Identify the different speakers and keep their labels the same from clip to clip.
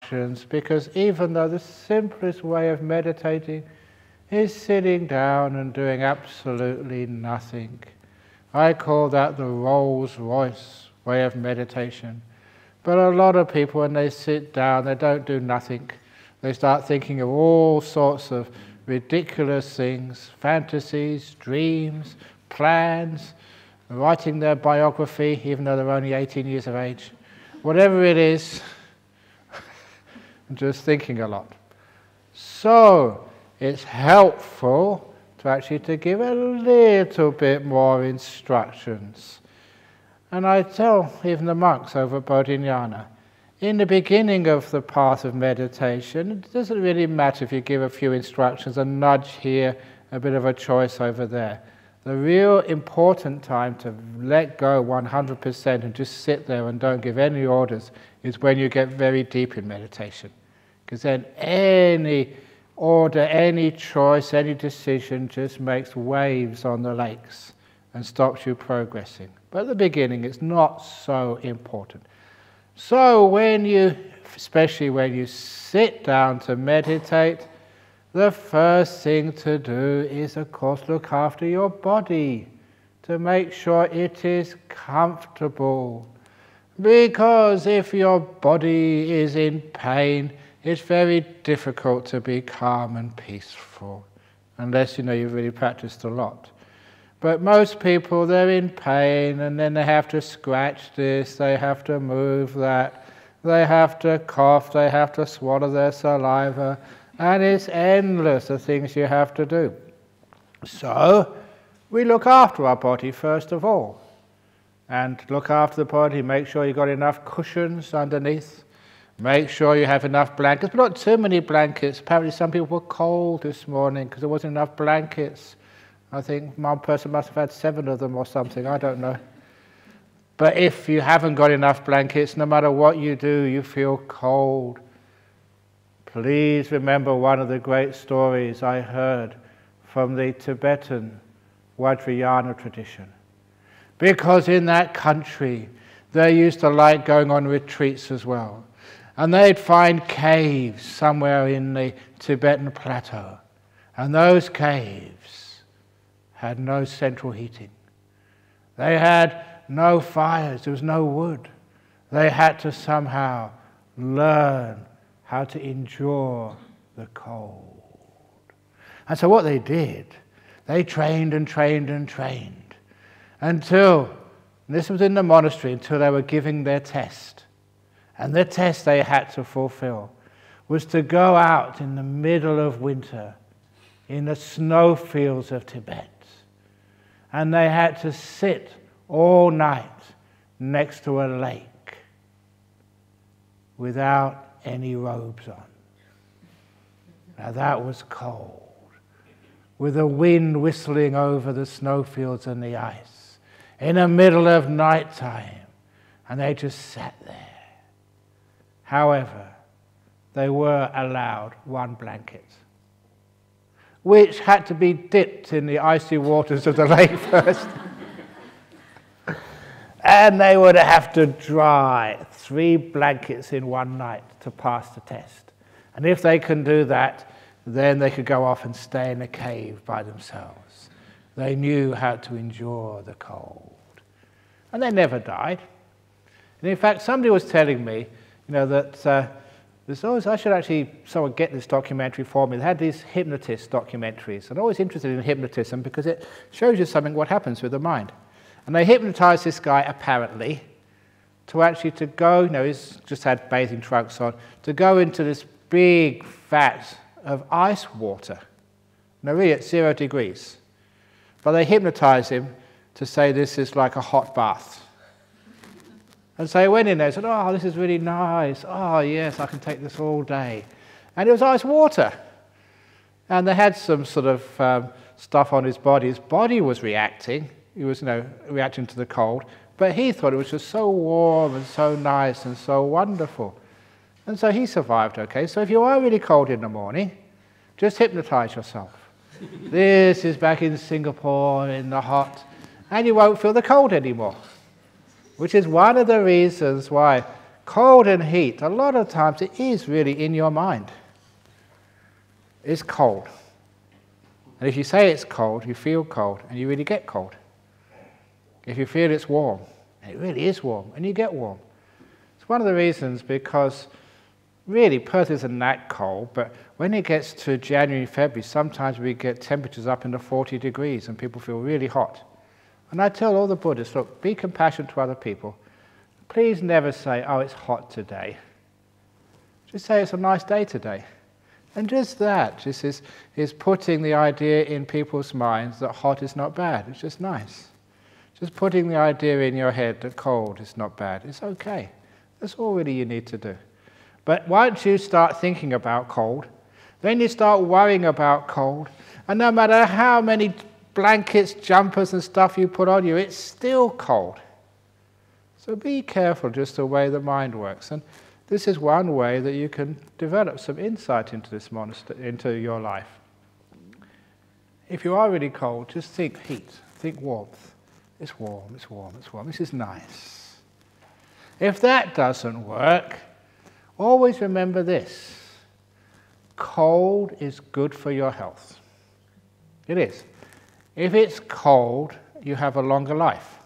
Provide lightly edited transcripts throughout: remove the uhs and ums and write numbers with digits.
Speaker 1: distractions, because even though the simplest way of meditating is sitting down and doing absolutely nothing, I call that the Rolls-Royce way of meditation. But a lot of people, when they sit down, they don't do nothing. They start thinking of all sorts of ridiculous things, fantasies, dreams, plans, writing their biography, even though they're only 18 years of age. Whatever it is, just thinking a lot. So it's helpful to actually to give a little bit more instructions. And I tell even the monks over at Bodhinyana, in the beginning of the path of meditation, it doesn't really matter if you give a few instructions, a nudge here, a bit of a choice over there. The real important time to let go 100% and just sit there and don't give any orders is when you get very deep in meditation. Because then any order, any choice, any decision just makes waves on the lakes and stops you progressing. But at the beginning it's not so important. So when you, especially when you sit down to meditate, the first thing to do is, of course, look after your body, to make sure it is comfortable. Because if your body is in pain, it's very difficult to be calm and peaceful, unless you've really practiced a lot. But most people, they're in pain, and then they have to scratch this, they have to move that, they have to cough, they have to swallow their saliva, and it's endless, the things you have to do. So, we look after our body first of all. And look after the body, make sure you've got enough cushions underneath. Make sure you have enough blankets, but not too many blankets. Apparently some people were cold this morning because there wasn't enough blankets. I think one person must have had 7 of them or something, I don't know. But if you haven't got enough blankets, no matter what you do, you feel cold. Please remember one of the great stories I heard from the Tibetan Vajrayana tradition. Because in that country, they used to like going on retreats as well. And they'd find caves somewhere in the Tibetan plateau. And those caves had no central heating. They had no fires, there was no wood. They had to somehow learn how to endure the cold. And so what they did, they trained and trained and trained until, this was in the monastery, until they were giving their test. And the test they had to fulfill was to go out in the middle of winter in the snowfields of Tibet. And they had to sit all night next to a lake without any robes on. Now that was cold, with the wind whistling over the snowfields and the ice, in the middle of night time, and they just sat there. However, they were allowed 1 blanket, which had to be dipped in the icy waters of the lake first. And they would have to dry 3 blankets in 1 night to pass the test. And if they can do that, then they could go off and stay in a cave by themselves. They knew how to endure the cold. And they never died. And in fact, somebody was telling me, that there's always, I should actually, someone get this documentary for me. They had these hypnotist documentaries. And I'm always interested in hypnotism because it shows you something what happens with the mind. And they hypnotized this guy, apparently, to go, he's just had bathing trunks on, to go into this big vat of ice water. Now really at 0 degrees. But they hypnotized him to say this is like a hot bath. And so he went in there and said, oh, this is really nice. Oh, yes, I can take this all day. And it was ice water. And they had some sort of stuff on his body. His body was reacting. He was, reacting to the cold. But he thought it was just so warm and so nice and so wonderful. And so he survived okay. So if you are really cold in the morning, just hypnotize yourself. This is back in Singapore in the hot, and you won't feel the cold anymore. Which is one of the reasons why Cold and heat, a lot of times it is really in your mind. It's cold. And if you say it's cold, you feel cold, and you really get cold. If you feel it's warm, it really is warm, and you get warm. It's one of the reasons, because really Perth isn't that cold, but when it gets to January, February, sometimes we get temperatures up into 40 degrees, and people feel really hot. And I tell all the Buddhists, look, be compassionate to other people. Please never say, oh, it's hot today. Just say it's a nice day today. And just that is putting the idea in people's minds that hot is not bad. It's just nice. Just putting the idea in your head that cold is not bad. It's okay. That's all really you need to do. But once you start thinking about cold, then you start worrying about cold, and no matter how many blankets, jumpers and stuff you put on you, it's still cold. So be careful just the way the mind works. And this is one way that you can develop some insight into this into your life. If you are really cold, just think heat, think warmth. It's warm, it's warm, it's warm. This is nice. If that doesn't work, always remember this. Cold is good for your health. It is. If it's cold, you have a longer life.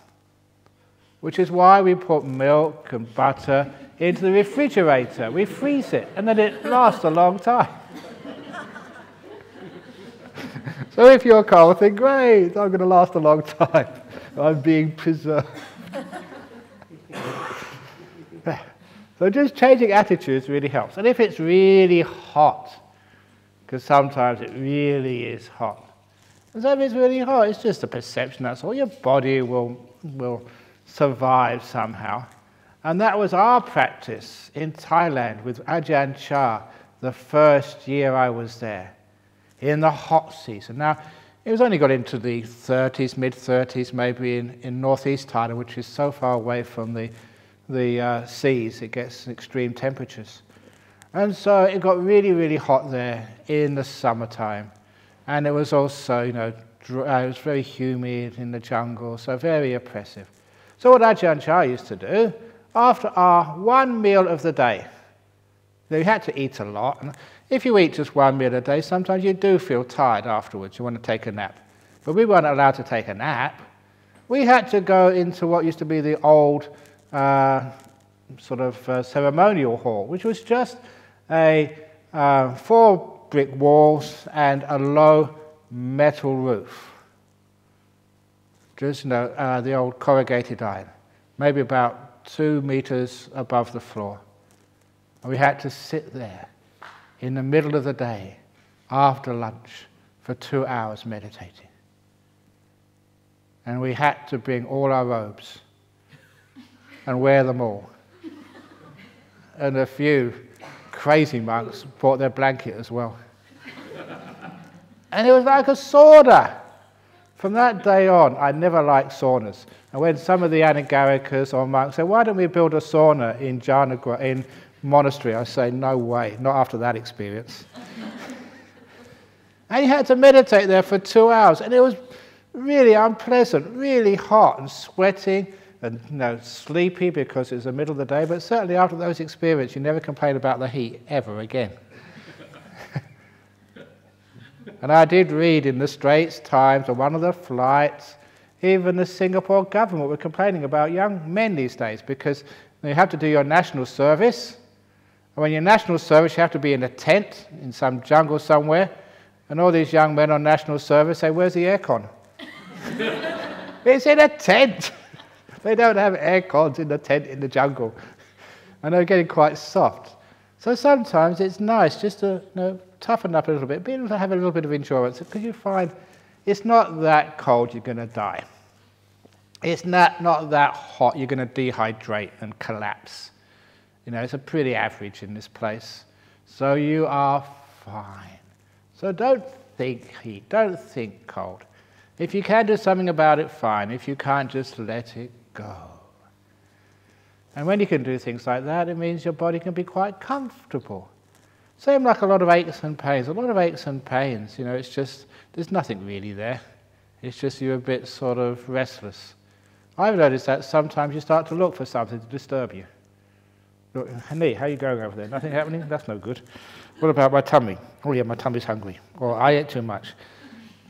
Speaker 1: Which is why we put milk and butter into the refrigerator. We freeze it, and then it lasts a long time. So if you're cold, think, great, I'm going to last a long time. I'm being preserved. So just changing attitudes really helps. And if it's really hot, because sometimes it really is hot. And so if it's really hot, it's just a perception, that's all. Your body will survive somehow. And that was our practice in Thailand with Ajahn the first year I was there, in the hot season. Now, it was only got into the 30s, mid-30s, maybe in northeast Thailand, which is so far away from the seas, it gets extreme temperatures. And so it got really, really hot there in the summertime. And it was also, it was very humid in the jungle, so very oppressive. So what Ajahn used to do, after our one meal of the day, you had to eat a lot, and if you eat just one meal a day, sometimes you do feel tired afterwards, you want to take a nap. But we weren't allowed to take a nap. We had to go into what used to be the old ceremonial hall, which was just 4 brick walls and a low metal roof. Just the old corrugated iron, maybe about 2 meters above the floor. And we had to sit there in the middle of the day after lunch for 2 hours meditating. And we had to bring all our robes and wear them all. And a few crazy monks brought their blanket as well. And it was like a sauna. From that day on, I never liked saunas. And when some of the Anagarikas or monks said, why don't we build a sauna in monastery? I say, no way, not after that experience. And you had to meditate there for 2 hours, and it was really unpleasant, really hot and sweating and sleepy because it was the middle of the day, but certainly after those experiences, you never complain about the heat ever again. And I did read in the Straits Times on one of the flights, even the Singapore government were complaining about young men these days because you have to do your national service. And when you're national service, you have to be in a tent in some jungle somewhere. And all these young men on national service say, where's the aircon? It's in a tent. They don't have aircons in the tent in the jungle. And they're getting quite soft. So sometimes it's nice just to toughen up a little bit, be able to have a little bit of endurance, because you find it's not that cold you're going to die. It's not that hot you're going to dehydrate and collapse. It's a pretty average in this place. So you are fine. So don't think heat, don't think cold. If you can do something about it, fine. If you can't, just let it go. And when you can do things like that, it means your body can be quite comfortable. Same like a lot of aches and pains. A lot of aches and pains, it's just, there's nothing really there. It's just you're a bit sort of restless. I've noticed that sometimes you start to look for something to disturb you. Look, Honey, how are you going over there? Nothing happening? That's no good. What about my tummy? Oh yeah, my tummy's hungry. Or I ate too much.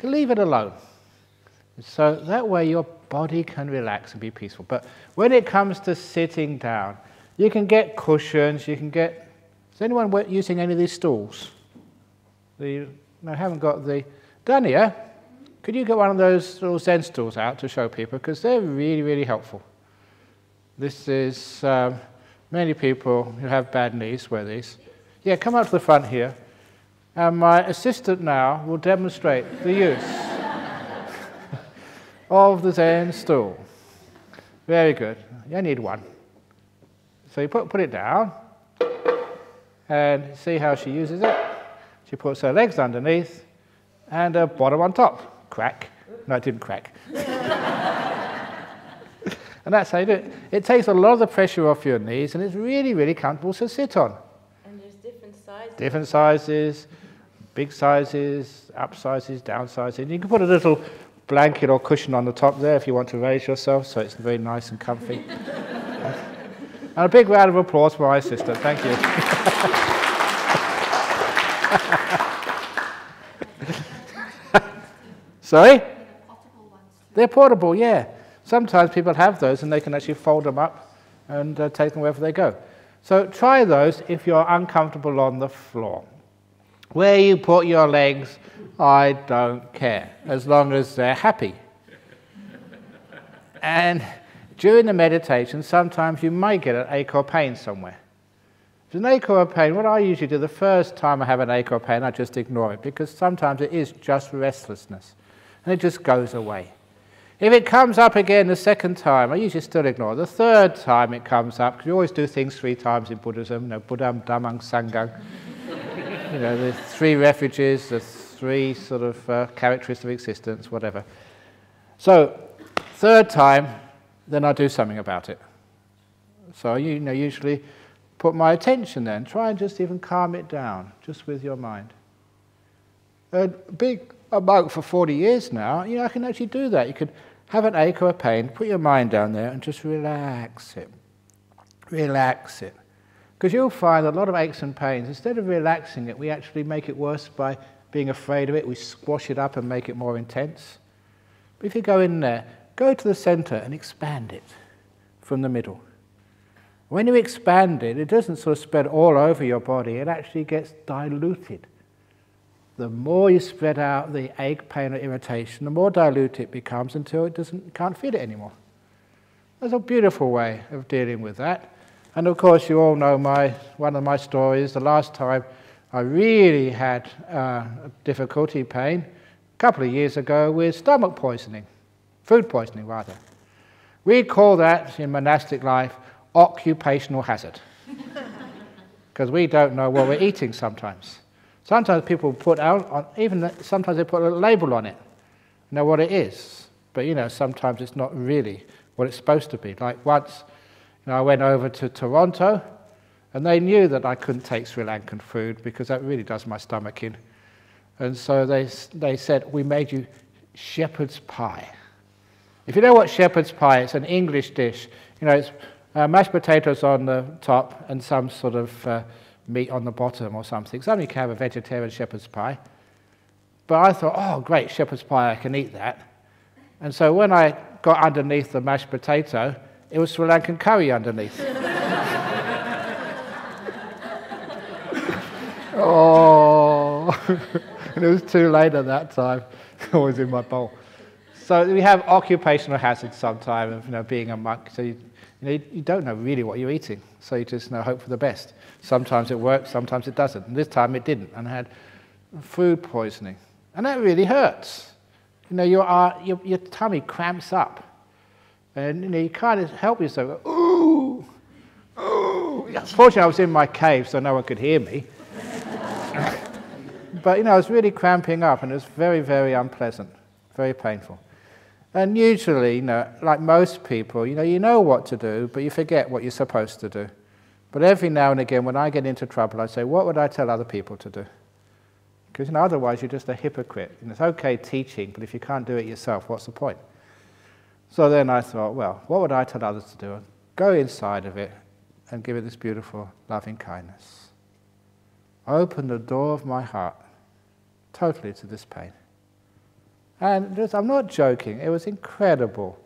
Speaker 1: Leave it alone. So that way your body can relax and be peaceful. But when it comes to sitting down, you can get cushions, you can get... Is anyone using any of these stools? No, I haven't got the... Dania, could you get one of those little Zen stools out to show people? Because they're really, really helpful. This is... many people who have bad knees wear these. Yeah, come up to the front here. And my assistant now will demonstrate the use of the Zen stool. Very good. You need one. So you put it down, and see how she uses it. She puts her legs underneath, and her bottom on top. Crack. No, it didn't crack. And that's how you do it. It takes a lot of the pressure off your knees, and it's really, really comfortable to sit on.
Speaker 2: And there's different sizes.
Speaker 1: Different sizes, big sizes, up sizes, down sizes. You can put a little blanket or cushion on the top there if you want to raise yourself, so it's very nice and comfy. And a big round of applause for my assistant. Thank you. Sorry? They're portable, yeah. Sometimes people have those and they can actually fold them up and take them wherever they go. So try those if you're uncomfortable on the floor. Where you put your legs, I don't care, as long as they're happy. And during the meditation, sometimes you might get an ache or pain somewhere. If there's an ache or pain, what I usually do the first time I have an ache or pain, I just ignore it, because sometimes it is just restlessness, and it just goes away. If it comes up again the second time, I usually still ignore it. The third time it comes up, because you always do things 3 times in Buddhism, Buddham, Dhammam, Sangham. The 3 refuges, the 3 sort of characteristics of existence, whatever. So, third time, then I do something about it. So, usually put my attention then, try and just even calm it down, just with your mind. A monk for 40 years now, I can actually do that. You could have an ache or a pain, put your mind down there and just relax it. Relax it. Because you'll find a lot of aches and pains, instead of relaxing it, we actually make it worse by being afraid of it. We squash it up and make it more intense. But if you go in there, go to the center and expand it from the middle. When you expand it, it doesn't sort of spread all over your body. It actually gets diluted. The more you spread out the ache, pain, or irritation, the more dilute it becomes until it can't feel it anymore. That's a beautiful way of dealing with that. And of course, you all know one of my stories. The last time I really had difficulty, pain, a couple of years ago with stomach poisoning, food poisoning rather. We call that in monastic life occupational hazard, because we don't know what we're eating sometimes. Sometimes people put out, sometimes they put a label on it, know what it is. But sometimes it's not really what it's supposed to be. Like once, I went over to Toronto, and they knew that I couldn't take Sri Lankan food because that really does my stomach in. And so they said, we made you shepherd's pie. If you know what shepherd's pie is, it's an English dish. It's mashed potatoes on the top and some sort of meat on the bottom or something. Somebody can have a vegetarian shepherd's pie. But I thought, oh, great, shepherd's pie, I can eat that. And so when I got underneath the mashed potato, it was Sri Lankan curry underneath. Oh, and it was too late at that time. It was in my bowl. So we have occupational hazards sometimes of being a monk. So you don't know really what you're eating. So you just hope for the best. Sometimes it works, sometimes it doesn't. And this time it didn't, and I had food poisoning. And that really hurts. Your tummy cramps up. And you can't help yourself. Ooh! Ooh! Fortunately, I was in my cave, so no one could hear me. But, I was really cramping up, and it was very, very unpleasant, very painful. And usually, like most people, you know what to do, but you forget what you're supposed to do. But every now and again, when I get into trouble, I say, what would I tell other people to do? Because otherwise you're just a hypocrite. And it's okay teaching, but if you can't do it yourself, what's the point? So then I thought, well, what would I tell others to do? Go inside of it, and give it this beautiful loving kindness. Open the door of my heart totally to this pain. And I'm not joking, it was incredible,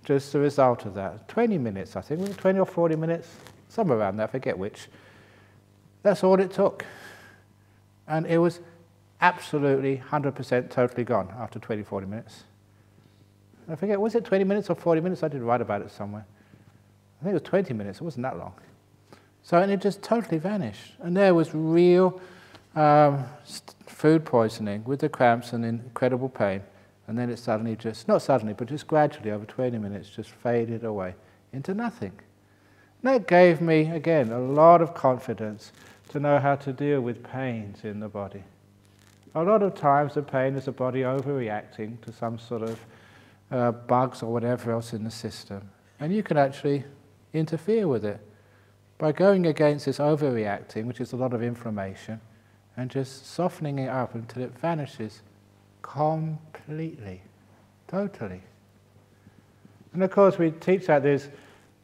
Speaker 1: just the result of that. 20 minutes, I think, was it 20 or 40 minutes? Somewhere around there, I forget which. That's all it took. And it was absolutely 100% totally gone after 20, 40 minutes. I forget, was it 20 minutes or 40 minutes? I did write about it somewhere. I think it was 20 minutes, it wasn't that long. So, and it just totally vanished. And there was real food poisoning with the cramps and incredible pain. And then it suddenly just, not suddenly, but just gradually over 20 minutes just faded away into nothing. And that gave me, again, a lot of confidence to know how to deal with pains in the body. A lot of times the pain is the body overreacting to some sort of bugs or whatever else in the system. And you can actually interfere with it by going against this overreacting, which is a lot of inflammation, and just softening it up until it vanishes completely, totally. And of course we teach that. There's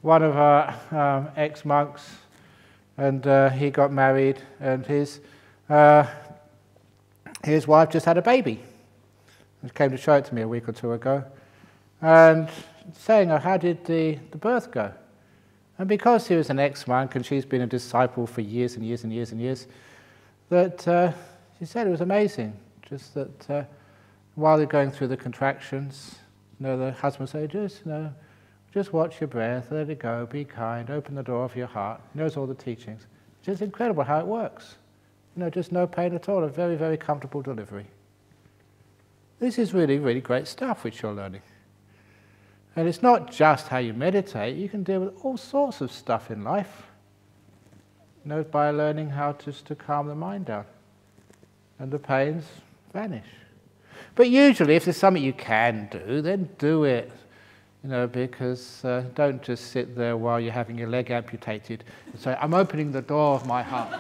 Speaker 1: one of our ex-monks, and he got married, and his wife just had a baby. He came to show it to me a week or two ago, and saying, oh, how did the birth go? And because he was an ex-monk and she's been a disciple for years and years and years and years, that she said it was amazing. Just that while they're going through the contractions, the husband said, just watch your breath, let it go, be kind, open the door of your heart. He knows all the teachings. It's just incredible how it works. Just no pain at all, a very, very comfortable delivery. This is really, really great stuff which you're learning. And it's not just how you meditate, you can deal with all sorts of stuff in life, by learning how just to calm the mind down. And the pains vanish. But usually, if there's something you can do, then do it. Because don't just sit there while you're having your leg amputated and say, I'm opening the door of my heart.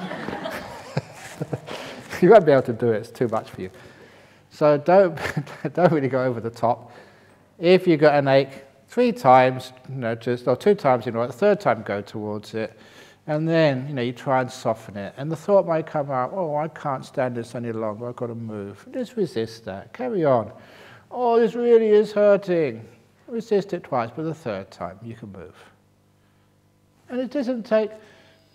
Speaker 1: You won't be able to do it, it's too much for you. So don't really go over the top. If you've got an ache, 3 times, or 2 times, the third time go towards it, and then, you try and soften it. And the thought might come up, oh, I can't stand this any longer, I've got to move. Just resist that, carry on. Oh, this really is hurting. Resist it twice, but the third time you can move. And it doesn't take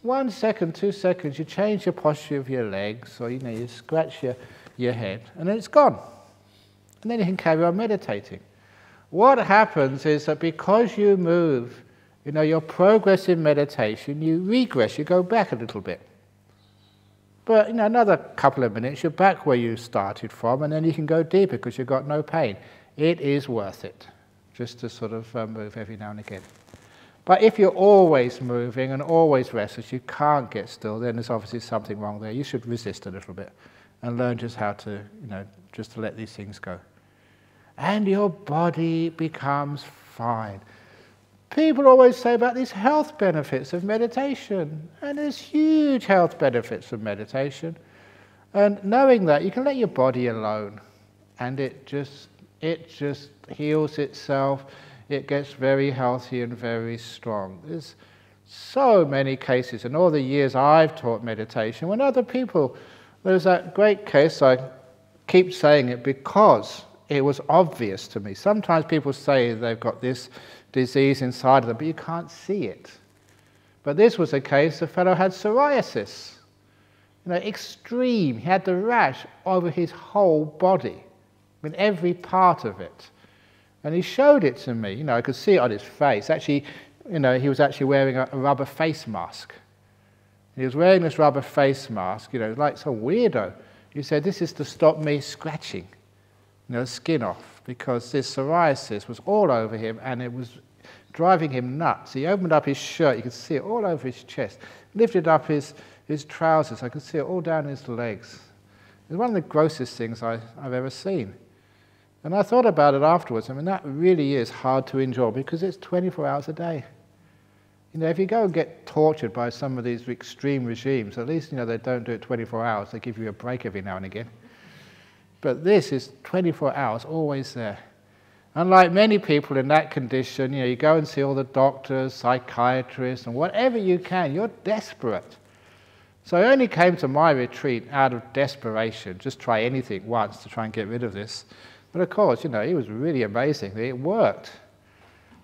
Speaker 1: 1 second, 2 seconds, you change your posture of your legs, or you scratch your head, and then it's gone. And then you can carry on meditating. What happens is that because you move, your progress in meditation, you regress, you go back a little bit. But another couple of minutes, you're back where you started from, and then you can go deeper because you've got no pain. It is worth it, just to sort of move every now and again. But if you're always moving and always restless, you can't get still, then there's obviously something wrong there. You should resist a little bit and learn just how to, just to let these things go. And your body becomes fine. People always say about these health benefits of meditation, and there's huge health benefits of meditation. And knowing that, you can let your body alone, and it just heals itself. It gets very healthy and very strong. There's so many cases in all the years I've taught meditation, when other people, there's that great case, I keep saying it because it was obvious to me. Sometimes people say they've got this disease inside of them, but you can't see it. But this was a case, the fellow had psoriasis. Extreme. He had the rash over his whole body, in every part of it. And he showed it to me. I could see it on his face. Actually, he was actually wearing a rubber face mask. He was wearing this rubber face mask, like some weirdo. He said, this is to stop me scratching skin off, because this psoriasis was all over him and it was driving him nuts. He opened up his shirt, you could see it all over his chest, lifted up his trousers, I could see it all down his legs. It was one of the grossest things I've ever seen. And I thought about it afterwards. That really is hard to endure because it's 24 hours a day. If you go and get tortured by some of these extreme regimes, at least, they don't do it 24 hours. They give you a break every now and again. But this is 24 hours, always there. Unlike many people in that condition, you go and see all the doctors, psychiatrists, and whatever you can, you're desperate. So I only came to my retreat out of desperation, just try anything once to try and get rid of this. But of course, he was really amazing. It worked.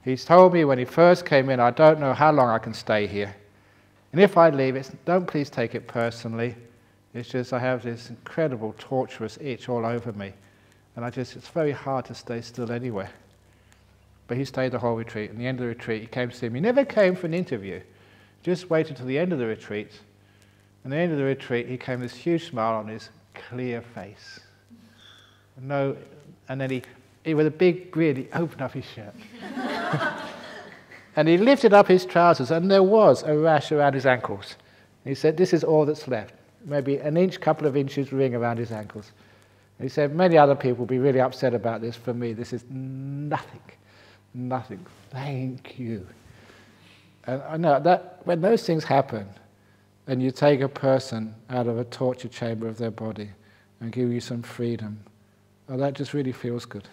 Speaker 1: He's told me when he first came in, I don't know how long I can stay here. And if I leave, don't please take it personally. It's just I have this incredible torturous itch all over me. And it's very hard to stay still anywhere. But he stayed the whole retreat. At the end of the retreat, he came to see me. He never came for an interview. Just waited till the end of the retreat. And at the end of the retreat, he came with this huge smile on his clear face. And then he with a big grin, he opened up his shirt. And he lifted up his trousers, and there was a rash around his ankles. He said, this is all that's left. Maybe an inch, couple of inches ring around his ankles. He said, many other people will be really upset about this. For me, this is nothing. Nothing. Thank you. And I know that when those things happen, and you take a person out of a torture chamber of their body and give you some freedom, that just really feels good.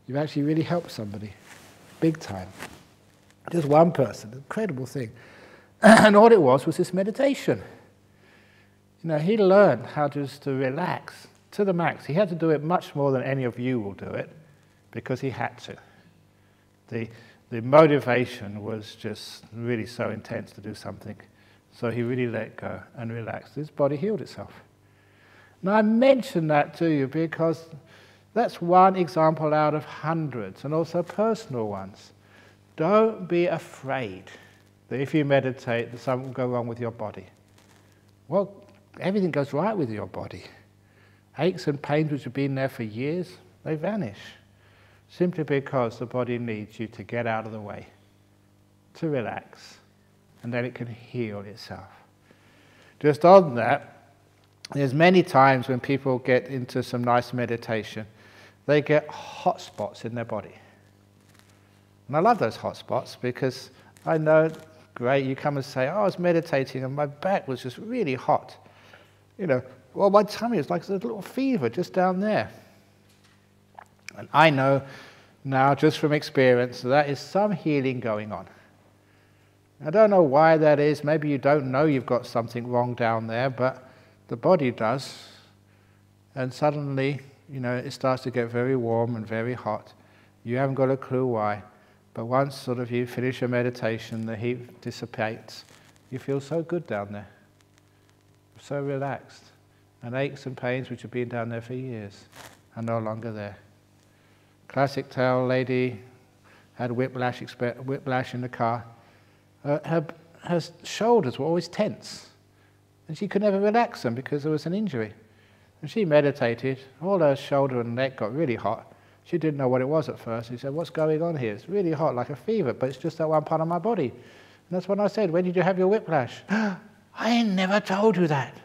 Speaker 1: You've actually really helped somebody, big time. Just one person, incredible thing. And all it was this meditation. He learned how just to relax to the max. He had to do it much more than any of you will do it, because he had to. The motivation was just really so intense to do something. So he really let go and relaxed. His body healed itself. Now I mention that to you because that's one example out of hundreds, and also personal ones. Don't be afraid that if you meditate, that something will go wrong with your body. Well, everything goes right with your body. Aches and pains which have been there for years, they vanish. Simply because the body needs you to get out of the way, to relax, and then it can heal itself. Just on that, there's many times when people get into some nice meditation, they get hot spots in their body. And I love those hot spots because I know, great, you come and say, I was meditating and my back was just really hot. Well, my tummy is like a little fever just down there. And I know now, just from experience, that is some healing going on. I don't know why that is. Maybe you don't know you've got something wrong down there, but the body does. And suddenly, it starts to get very warm and very hot. You haven't got a clue why. But once sort of you finish your meditation, the heat dissipates. You feel so good down there. So relaxed. And aches and pains which have been down there for years are no longer there. Classic tale, lady had whiplash in the car. Her shoulders were always tense. And she could never relax them because there was an injury. And she meditated. All her shoulder and neck got really hot. She didn't know what it was at first. She said, what's going on here? It's really hot, like a fever, but it's just that one part of my body. And that's when I said, when did you have your whiplash? I never told you that.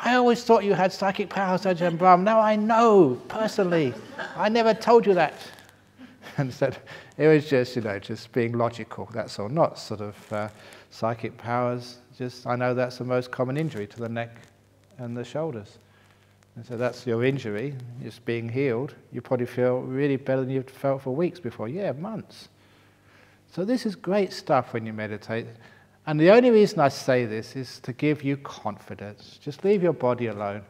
Speaker 1: I always thought you had psychic powers, Ajahn Brahm. Now I know, personally. I never told you that. And said, it was just, just being logical, that's all. Not sort of psychic powers. Just, I know that's the most common injury to the neck and the shoulders. And so that's your injury, just being healed. You probably feel really better than you've felt for weeks before. Yeah, months. So this is great stuff when you meditate. And the only reason I say this is to give you confidence. Just leave your body alone.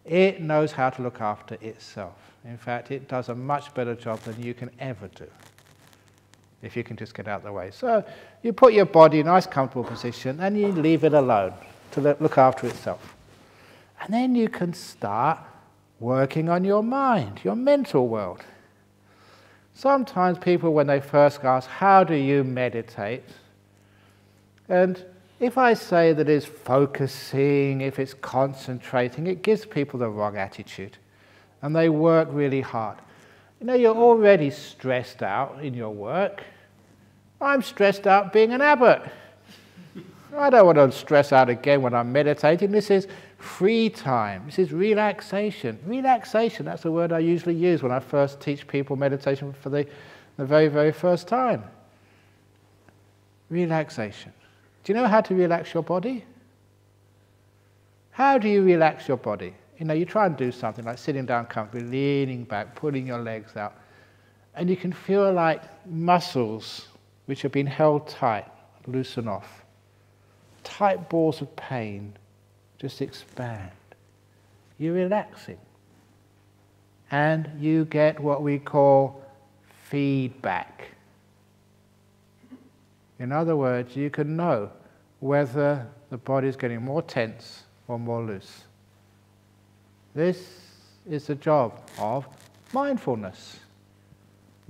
Speaker 1: It knows how to look after itself. In fact, it does a much better job than you can ever do, if you can just get out of the way. So you put your body in a nice, comfortable position, and you leave it alone to look after itself. And then you can start working on your mind, your mental world. Sometimes people, when they first ask, how do you meditate? And if I say that it's focusing, if it's concentrating, it gives people the wrong attitude. And they work really hard. You're already stressed out in your work. I'm stressed out being an abbot. I don't want to stress out again when I'm meditating. This is free time. This is relaxation. Relaxation, that's the word I usually use when I first teach people meditation for the very, very first time. Relaxation. Do you know how to relax your body? How do you relax your body? You try and do something like sitting down comfortably, leaning back, pulling your legs out. And you can feel like muscles which have been held tight loosen off. Tight balls of pain just expand. You're relaxing. And you get what we call feedback. In other words, you can know whether the body is getting more tense or more loose. This is the job of mindfulness.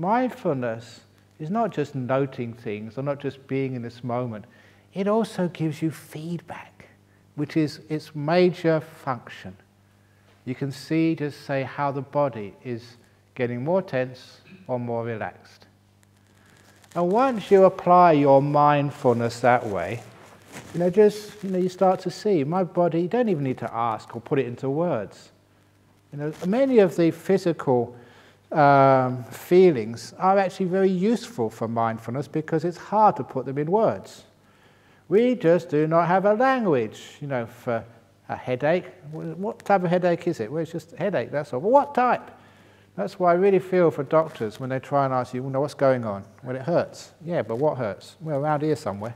Speaker 1: Mindfulness is not just noting things or not just being in this moment. It also gives you feedback, which is its major function. You can see, just say, how the body is getting more tense or more relaxed. And once you apply your mindfulness that way, you start to see, my body, you don't even need to ask or put it into words. Many of the physical feelings are actually very useful for mindfulness because it's hard to put them in words. We just do not have a language, for a headache. What type of headache is it? Well, it's just a headache, that's all. Well, what type? That's why I really feel for doctors when they try and ask you, what's going on? Well, it hurts. Yeah, but what hurts? Well, around here somewhere.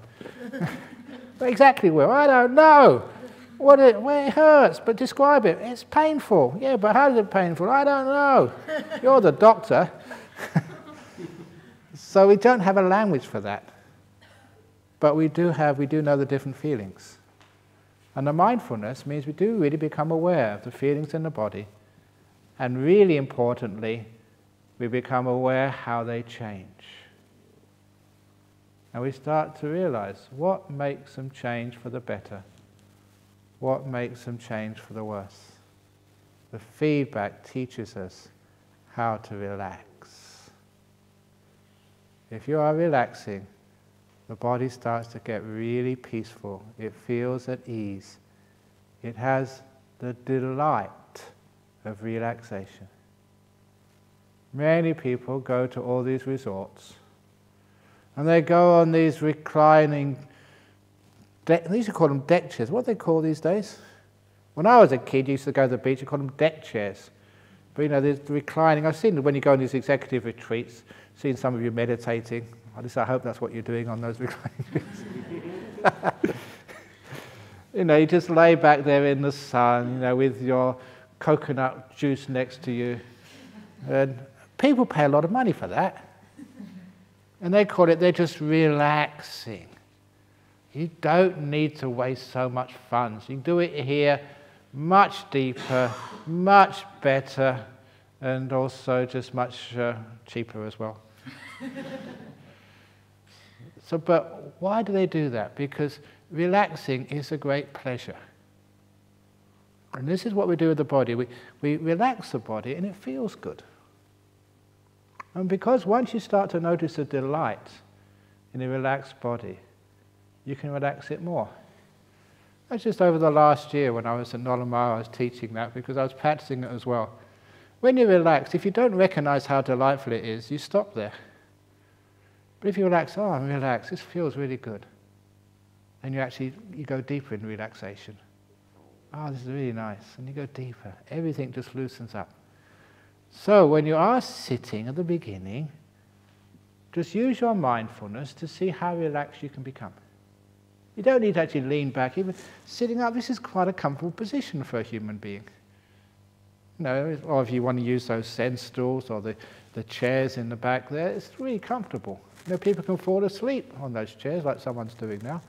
Speaker 1: But exactly where? I don't know. Well, it hurts, but describe it. It's painful. Yeah, but how is it painful? I don't know. You're the doctor. So we don't have a language for that. But we do know the different feelings. And the mindfulness means we do really become aware of the feelings in the body. And really importantly, we become aware how they change. And we start to realize what makes them change for the better. What makes them change for the worse? The feedback teaches us how to relax. If you are relaxing, the body starts to get really peaceful. It feels at ease. It has the delight of relaxation. Many people go to all these resorts and they go on these reclining they used to call them deck chairs. What do they call these days? When I was a kid, you used to go to the beach, you called them deck chairs. But there's the reclining. I've seen when you go on these executive retreats, seen some of you meditating. At least I hope that's what you're doing on those reclining chairs. You just lay back there in the sun, with your coconut juice next to you. And people pay a lot of money for that. And they're just relaxing. You don't need to waste so much funds. You can do it here much deeper, much better, and also just much cheaper as well. But why do they do that? Because relaxing is a great pleasure. And this is what we do with the body. We relax the body and it feels good. And because once you start to notice a delight in a relaxed body, you can relax it more. That's just over the last year when I was at Nolamara, I was teaching that because I was practicing it as well. When you're relaxed, if you don't recognize how delightful it is, you stop there. But if you relax, I'm relaxed, this feels really good. And you go deeper in relaxation. This is really nice. And you go deeper. Everything just loosens up. So when you are sitting at the beginning, just use your mindfulness to see how relaxed you can become. You don't need to actually lean back. Even sitting up, this is quite a comfortable position for a human being. Or if you want to use those Zen stools or the chairs in the back there, it's really comfortable. People can fall asleep on those chairs like someone's doing now.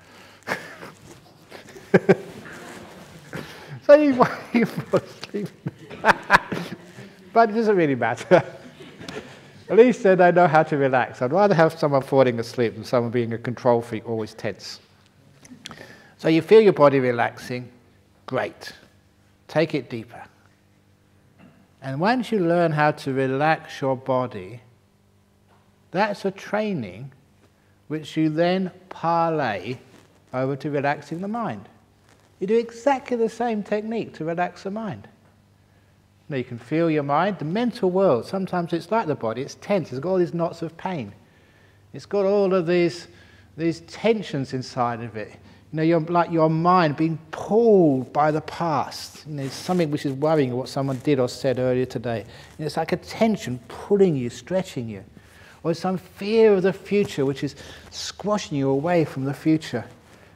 Speaker 1: So you fall asleep. But it doesn't really matter. At least then I know how to relax. I'd rather have someone falling asleep than someone being a control freak, always tense. So you feel your body relaxing, great. Take it deeper. And once you learn how to relax your body, that's a training which you then parlay over to relaxing the mind. You do exactly the same technique to relax the mind. You can feel your mind, the mental world. Sometimes it's like the body, it's tense, it's got all these knots of pain. It's got all of these tensions inside of it. You're like your mind being pulled by the past. Something which is worrying you, what someone did or said earlier today. It's like a tension pulling you, stretching you. or some fear of the future which is squashing you away from the future.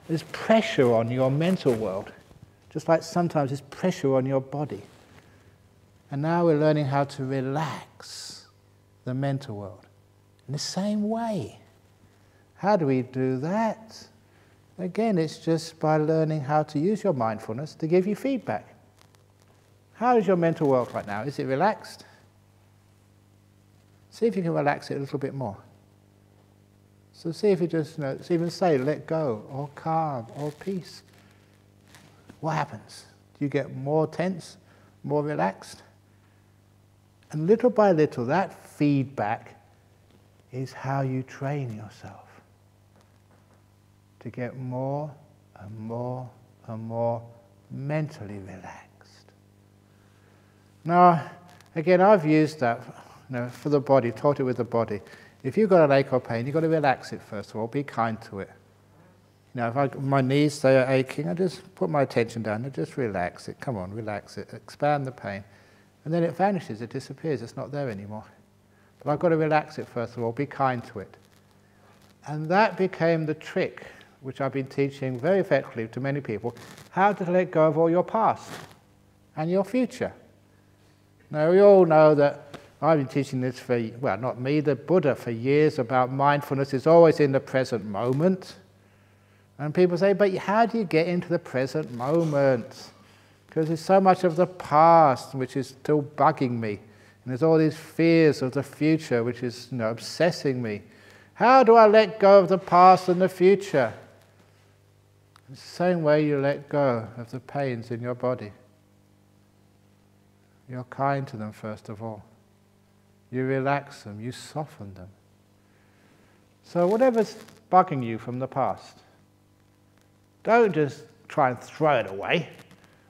Speaker 1: There's pressure on your mental world, just like sometimes there's pressure on your body. And now we're learning how to relax the mental world in the same way. How do we do that? Again, it's just by learning how to use your mindfulness to give you feedback. How is your mental world right now? Is it relaxed? See if you can relax it a little bit more. So see if you just, even say let go, or calm, or peace. What happens? Do you get more tense, more relaxed? And little by little, that feedback is how you train yourself to get more and more and more mentally relaxed. Now, again, I've used that for the body, taught it with the body. If you've got an ache or pain, you've got to relax it first of all, be kind to it. If my knees say are aching, I just put my attention down and just relax it. Come on, relax it, expand the pain. And then it vanishes, it disappears, it's not there anymore. But I've got to relax it first of all, be kind to it. And that became the trick, which I've been teaching very effectively to many people, how to let go of all your past and your future. Now, we all know that I've been teaching this for, well, not me, the Buddha, for years about mindfulness is always in the present moment. And people say, but how do you get into the present moment? Because there's so much of the past which is still bugging me. And there's all these fears of the future which is obsessing me. How do I let go of the past and the future? It's the same way you let go of the pains in your body. You're kind to them first of all. You relax them, you soften them. So whatever's bugging you from the past, don't just try and throw it away.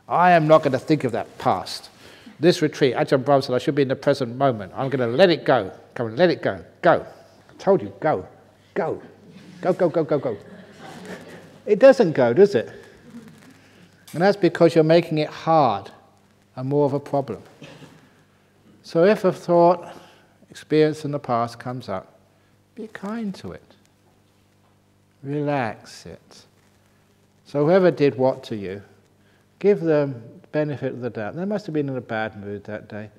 Speaker 1: I am not going to think of that past. This retreat, Ajahn Brahm said I should be in the present moment. I'm going to let it go. Come on, let it go. Go. I told you, go. Go. Go, go, go, go, go. It doesn't go, does it? And that's because you're making it hard and more of a problem. So if a thought, experience in the past comes up, be kind to it. Relax it. So whoever did what to you, give them benefit of the doubt. They must have been in a bad mood that day.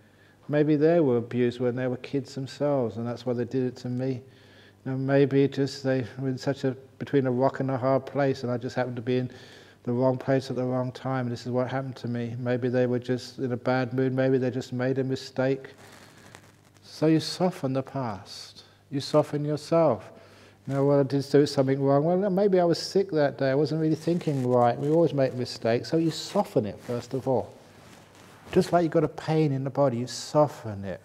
Speaker 1: Maybe they were abused when they were kids themselves, and that's why they did it to me. Maybe just they were in between a rock and a hard place, and I just happened to be in the wrong place at the wrong time, and this is what happened to me. Maybe they were just in a bad mood, maybe they just made a mistake. So you soften the past. You soften yourself. Well, I did do something wrong. Well, maybe I was sick that day. I wasn't really thinking right. We always make mistakes. So you soften it first of all. Just like you've got a pain in the body, you soften it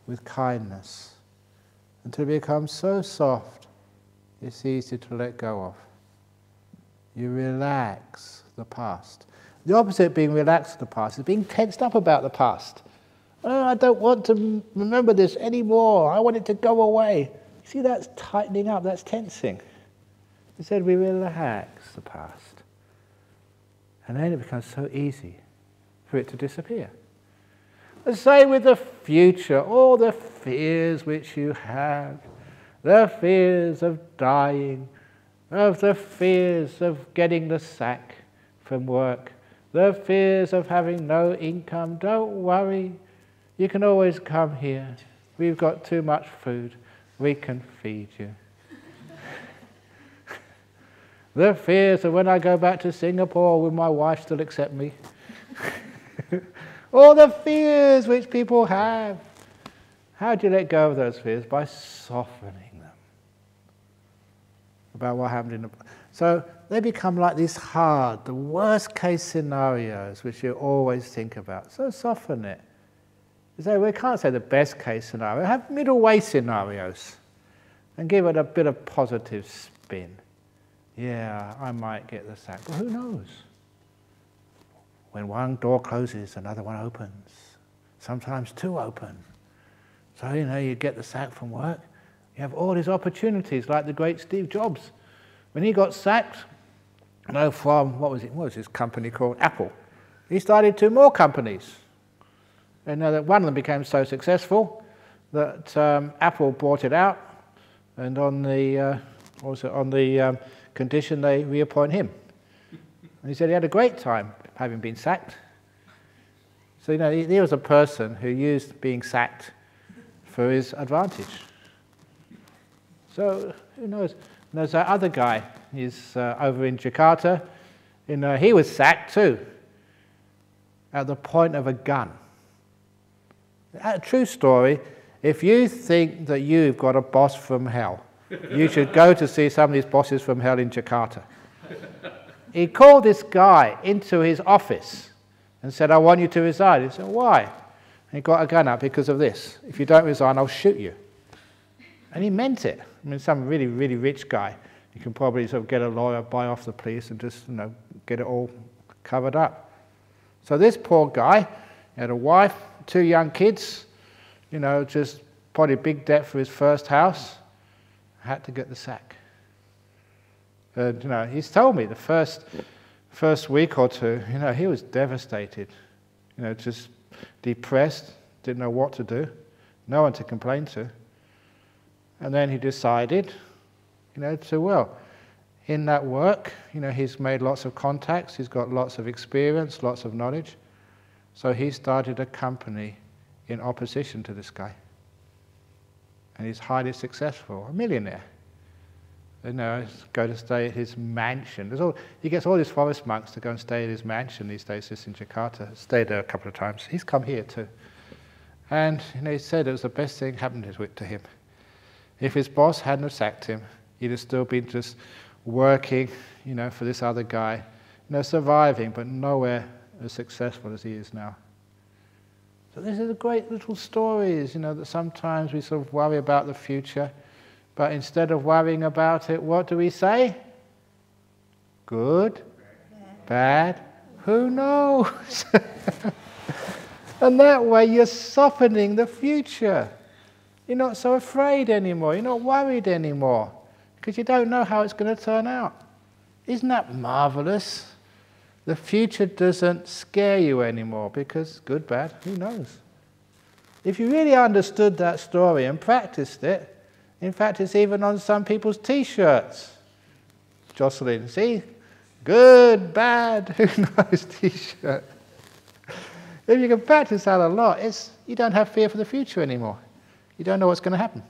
Speaker 1: with kindness until it becomes so soft, it's easy to let go of. You relax the past. The opposite of being relaxed of the past is being tensed up about the past. Oh, I don't want to remember this anymore. I want it to go away. See, that's tightening up, that's tensing. Instead, we relax the past. And then it becomes so easy for it to disappear. The same with the future, all the fears which you have, the fears of dying, of the fears of getting the sack from work, the fears of having no income. Don't worry, you can always come here. We've got too much food. We can feed you. The fears of when I go back to Singapore, will my wife still accept me? All the fears which people have. How do you let go of those fears? By softening them. About what happened in the... So they become like these hard, the worst case scenarios which you always think about. So soften it. So we can't say the best case scenario. Have middle way scenarios and give it a bit of positive spin. Yeah, I might get the sack, but who knows? When one door closes, another one opens. Sometimes two open. So, you get the sack from work. You have all these opportunities, like the great Steve Jobs. When he got sacked, from, what was his company called? Apple. He started 2 more companies. And that one of them became so successful that Apple bought it out, and on the condition they reappoint him. And he said he had a great time having been sacked. So he was a person who used being sacked for his advantage. So who knows? And there's that other guy. He's over in Jakarta. He was sacked too, at the point of a gun. A true story. If you think that you've got a boss from hell, you should go to see some of these bosses from hell in Jakarta. He called this guy into his office and said, I want you to resign. He said, why? And he got a gun out because of this. If you don't resign, I'll shoot you. And he meant it. I mean, some really, really rich guy. You can probably sort of get a lawyer, buy off the police, and just get it all covered up. So this poor guy had a wife, 2 young kids, just probably big debt for his first house, had to get the sack. And he's told me the first week or two, he was devastated, just depressed, didn't know what to do, no one to complain to. And then he decided, in that work, he's made lots of contacts, he's got lots of experience, lots of knowledge. So he started a company in opposition to this guy. And he's highly successful, a millionaire. Go to stay at his mansion. He gets all these forest monks to go and stay at his mansion these days, just in Jakarta. Stayed there a couple of times. He's come here too. And he said it was the best thing happened to him. If his boss hadn't have sacked him, he'd have still been just working, for this other guy, surviving, but nowhere as successful as he is now. So these are the great little stories, that sometimes we sort of worry about the future, but instead of worrying about it, what do we say? Good, bad, who knows? And that way you're softening the future. You're not so afraid anymore, you're not worried anymore, because you don't know how it's going to turn out. Isn't that marvelous? The future doesn't scare you anymore, because good, bad, who knows? If you really understood that story and practiced it, in fact it's even on some people's t-shirts. Jocelyn, see? Good, bad, who knows t-shirt. If you can practice that a lot, you don't have fear for the future anymore. You don't know what's going to happen.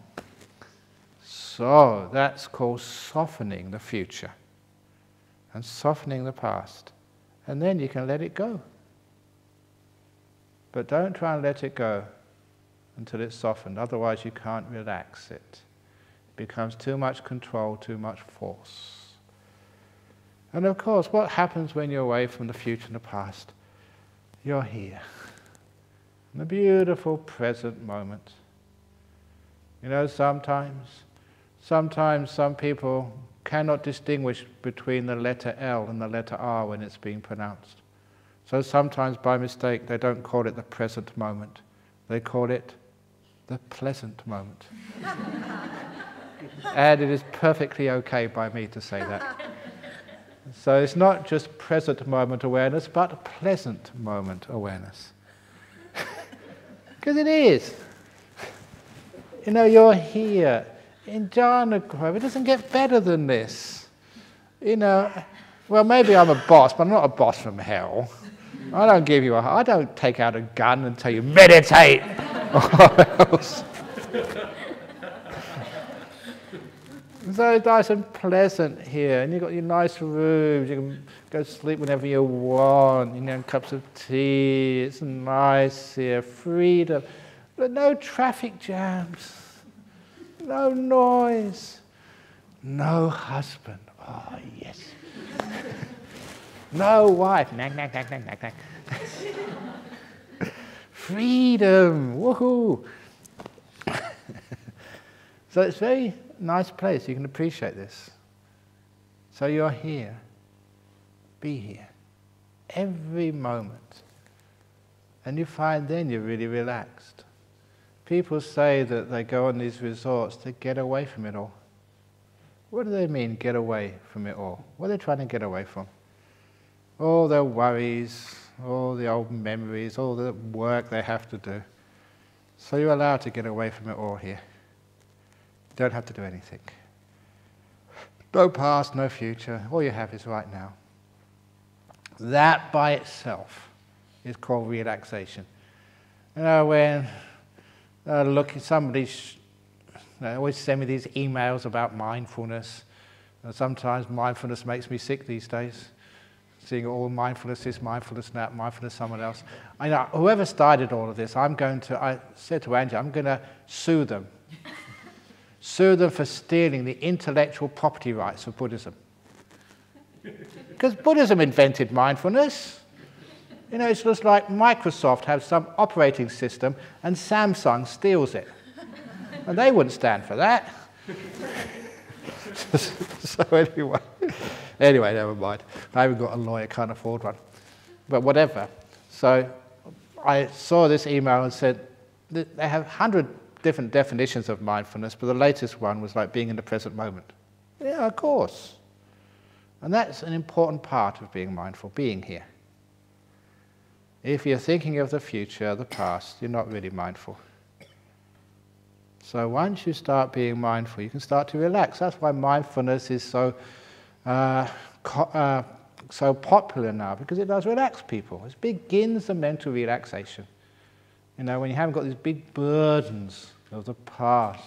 Speaker 1: So that's called softening the future and softening the past. And then you can let it go. But don't try and let it go until it's softened. Otherwise you can't relax it. It becomes too much control, too much force. And of course, what happens when you're away from the future and the past? You're here. In the beautiful present moment. Sometimes some people cannot distinguish between the letter L and the letter R when it's being pronounced. So sometimes by mistake they don't call it the present moment. They call it the pleasant moment. And it is perfectly okay by me to say that. So it's not just present moment awareness, but pleasant moment awareness. Because it is. You're here in Jhana Grove. It doesn't get better than this. Well, maybe I'm a boss, but I'm not a boss from hell. I don't take out a gun and tell you, meditate, or else. So it's nice and pleasant here, and you've got your nice rooms, you can go to sleep whenever you want, cups of tea, it's nice here, freedom. But no traffic jams, no noise, no husband, oh yes, no wife, nag, nag, nag, nag, nag, nag. Freedom, woohoo! So it's a very nice place, you can appreciate this. So you're here, be here, every moment. And you find then you're really relaxed. People say that they go on these resorts to get away from it all. What do they mean, get away from it all? What are they trying to get away from? All their worries, all the old memories, all the work they have to do. So you're allowed to get away from it all here. Don't have to do anything. No past, no future. All you have is right now. That by itself is called relaxation. You know, when somebody always send me these emails about mindfulness, and sometimes mindfulness makes me sick these days. Seeing all mindfulness this, mindfulness that, mindfulness someone else. I know whoever started all of this, I said to Angie, I'm going to sue them. Sue them for stealing the intellectual property rights of Buddhism. Because Buddhism invented mindfulness. You know, it's just like Microsoft has some operating system and Samsung steals it. And they wouldn't stand for that. So anyway, never mind. I haven't got a lawyer, can't afford one. But whatever. So I saw this email and said, they have 100 different definitions of mindfulness, but the latest one was like being in the present moment. Yeah, of course. And that's an important part of being mindful, being here. If you're thinking of the future, the past, you're not really mindful. So once you start being mindful, you can start to relax. That's why mindfulness is so popular now, because it does relax people. It begins the mental relaxation. You know, when you haven't got these big burdens of the past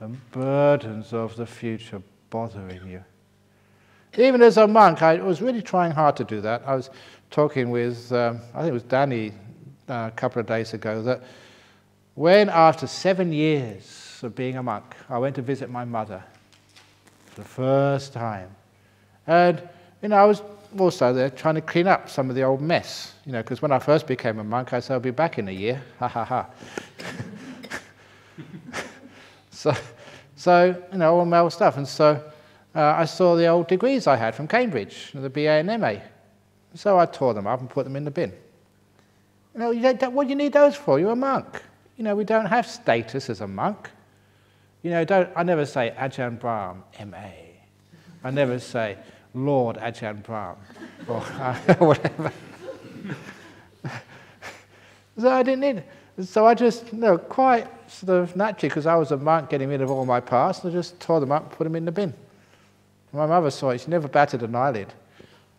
Speaker 1: and burdens of the future bothering you. Even as a monk, I was really trying hard to do that. I was talking with, I think it was Danny a couple of days ago, that when after 7 years of being a monk, I went to visit my mother for the first time. And, you know, I was also there trying to clean up some of the old mess, you know, because when I first became a monk, I said I'll be back in a year, ha ha ha. So, you know, all my old stuff. And so I saw the old degrees I had from Cambridge, the BA and MA. So I tore them up and put them in the bin. You know, what do you need those for? You're a monk. You know, we don't have status as a monk. You know, I never say Ajahn Brahm, MA. I never say Lord Ajahn Brahm, or whatever. So I didn't need it. So I just, you know, quite sort of naturally, because I was a monk getting rid of all my past, I just tore them up and put them in the bin. My mother saw it. She never batted an eyelid.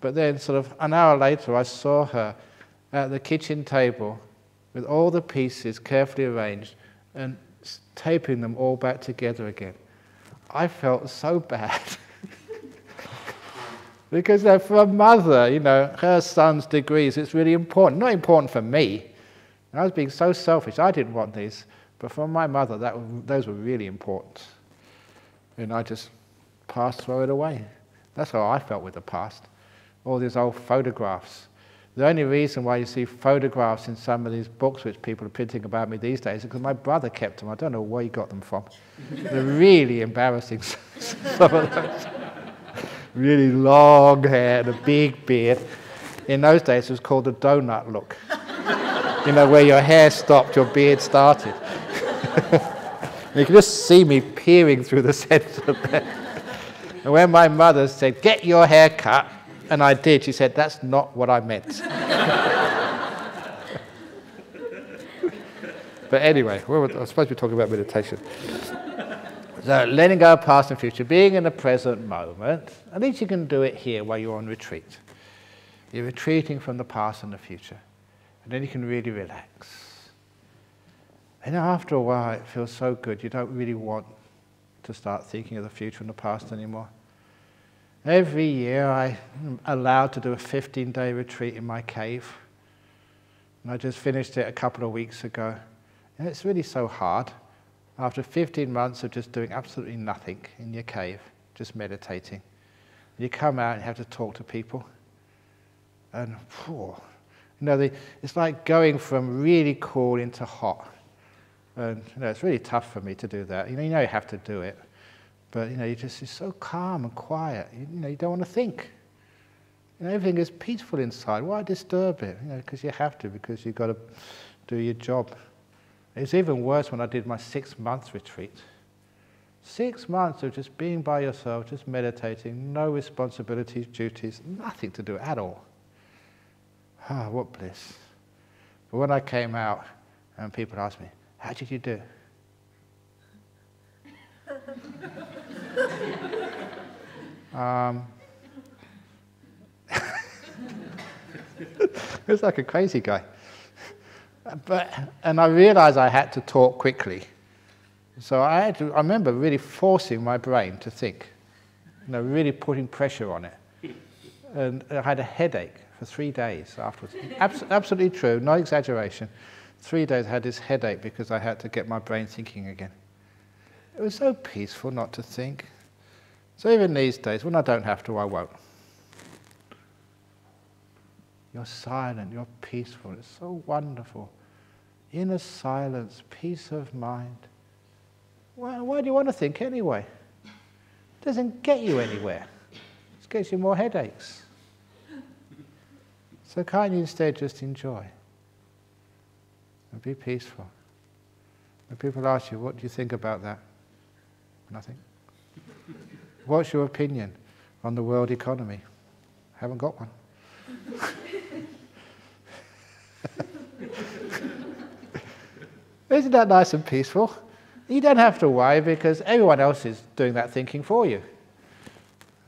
Speaker 1: But then sort of an hour later, I saw her at the kitchen table with all the pieces carefully arranged and taping them all back together again. I felt so bad. Because for a mother, you know, her son's degrees, it's really important. Not important for me. I was being so selfish. I didn't want these. But for my mother, those were really important. And I just throw it away. That's how I felt with the past. All these old photographs. The only reason why you see photographs in some of these books which people are printing about me these days is because my brother kept them. I don't know where he got them from. They're really embarrassing, some of those. Really long hair and a big beard. In those days, it was called the donut look. You know, where your hair stopped, your beard started. You can just see me peering through the centre there. And when my mother said, "Get your hair cut," and I did, she said, "That's not what I meant." But anyway, I'm supposed to be talking about meditation. So letting go of past and future, being in the present moment, at least you can do it here while you're on retreat. You're retreating from the past and the future. And then you can really relax. And after a while, it feels so good, you don't really want to start thinking of the future and the past anymore. Every year, I'm allowed to do a 15-day retreat in my cave. And I just finished it a couple of weeks ago. And it's really so hard. After 15 months of just doing absolutely nothing in your cave, just meditating, you come out and you have to talk to people. And, you know, it's like going from really cool into hot. And, you know, it's really tough for me to do that. You know you have to do it. But, you know, you're so calm and quiet. You know, you don't want to think. You know, everything is peaceful inside. Why disturb it? You know, because you have to, because you've got to do your job. It's even worse when I did my 6-month retreat. 6 months of just being by yourself, just meditating, no responsibilities, duties, nothing to do at all. Ah, what bliss. But when I came out and people asked me, "How did you do?" He was like a crazy guy. And I realized I had to talk quickly. So I remember really forcing my brain to think, really putting pressure on it. And I had a headache for 3 days afterwards. Absolutely true, no exaggeration. 3 days I had this headache because I had to get my brain thinking again. It was so peaceful not to think. So even these days, when I don't have to, I won't. You're silent, you're peaceful, it's so wonderful. Inner silence, peace of mind. Why do you want to think anyway? It doesn't get you anywhere. It gets you more headaches. So can't you instead just enjoy and be peaceful? When people ask you, what do you think about that? Nothing. What's your opinion on the world economy? Haven't got one. Isn't that nice and peaceful? You don't have to worry because everyone else is doing that thinking for you.